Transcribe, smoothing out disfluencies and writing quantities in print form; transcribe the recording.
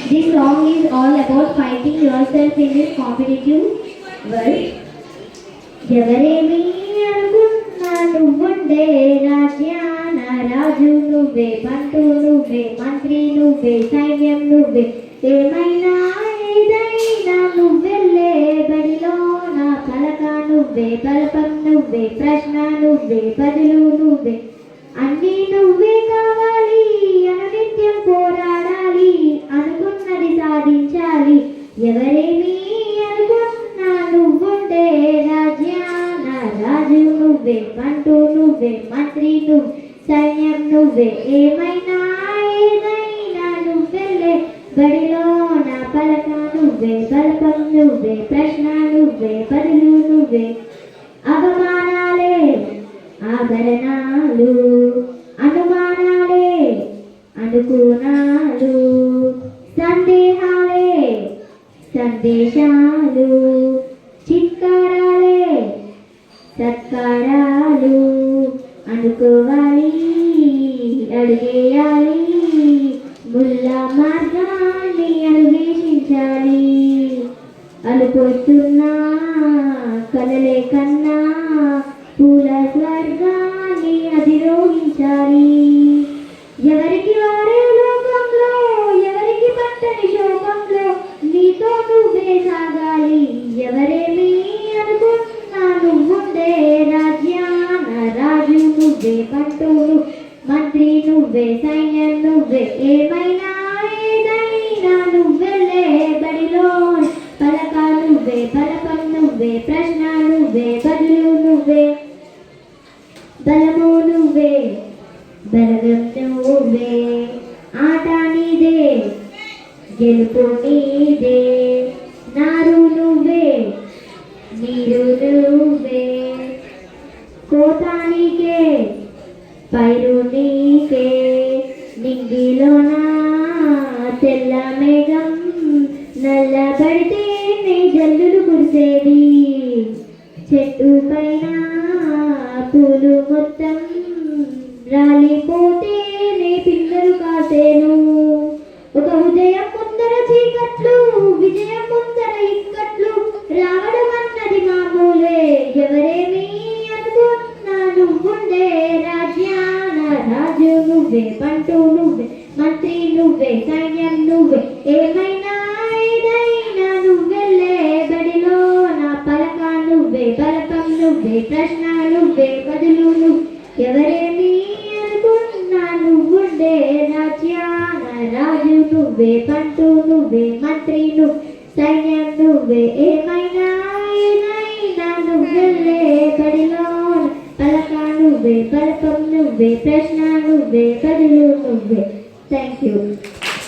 This song is all about fighting yourself in this competitive world. ఎవరేమి అనుకున్నా నువ్వుండే రాజ్యాన రాజు నువ్వే, పంటు నువ్వే, మంత్రి నువ్వే, సైన్యం నువ్వే, ఏమైనా ఏదైనా నువ్వెళ్ళే బడిలో నా పలక నువ్వే, బలపం నువ్వే, ప్రశ్న నువ్వే, బదులు నువ్వే, అన్నీ నువ్వే కావాలి, అనునిత్యం పోరాడాలి, అనుకున్నది సాధించాలి. ఎవరేమి అనుకున్నా నువ్వుండే రాజ్యాన రాజు నువ్వే, పంటు నువ్వే, మంత్రి నువ్వే, సైన్యం నువ్వే, ఏమైనా ఏదైనా నువ్వెళ్ళే బడిలో నా పలక నువ్వే, బలపం నువ్వే, ప్రశ్న నువ్వే, బదులు నువ్వే. అవమానాలే ఆభరణాలు, అనుమానాలే అనుకున్నాలు, సందేహాలే సందేశాలు, చిత్కారాలే సత్కారాలు, అనుకోవాలి అడుగేయాలి, ముళ్ళ మార్గాన్ని అన్వేషించాలి, అలుపొస్తున్నా కలలే కన్నా పూల స్వర్గాన్ని అధిరోహించాలి. ఎవరికి వారే లోకంలో, ఎవరికి పట్టని శోకంలో, నీతో నువ్వే సాగాలి. ఎవరేమి అనుకున్నా నువ్వుండే రాజ్యాన రాజు నువ్వే, పంటు మంత్రి నువ్వే, సైన్యం నువ్వే, ఏమైనా ఏదైనా నువ్వెళ్ళే బడిలో పలక నువ్వే, బలపం నువ్వే, ప్రశ్న నువ్వే, బదులు నువ్వే, బలము నువ్వే, బలగం నువ్వే, ఆట నీదే, గెలుపు నీదే, నారు నువ్వే, నీరు నువ్వే, కోత నీకే, పైరు నీకే, నింగిలోన తెల్ల మేఘం నల్లబడితే నీ జల్లులు కురిసేది, చెట్టు పైన పూలు మొత్తం రాలిపోతే నీ పిల్లలు కాసేను. ఒక ఉదయం ముందర చీకట్లు, విజయం ముందర ఇక్కట్లు, రావడం అన్నది మామూలే. ఎవరేమి అనుకున్నా నువ్వుండే రాజ్యాన రాజు నువ్వే, పంటు నువ్వే, మంత్రి నువ్వే, సైన్యం నువ్వే, ఏమైనా ఏదైనా నువ్వెళ్ళే బడిలో నా పలక నువ్వే, బలపం నువ్వే, ప్రశ్న నువ్వే, బదులు నువ్వే. ఎవరేమి అనుకున్నా నువ్వుండే రాజ్యాన రాజు నువ్వే, పంటు నువ్వే, మంత్రి నువ్వే, సైన్యం నువ్వే, ఏమైనా ఏదైనా నువ్వెళ్ళే బడిలో పలక నువ్వే, బలపం నువ్వే, ప్రశ్న నువ్వే, బదులు నువ్వే. Thank you.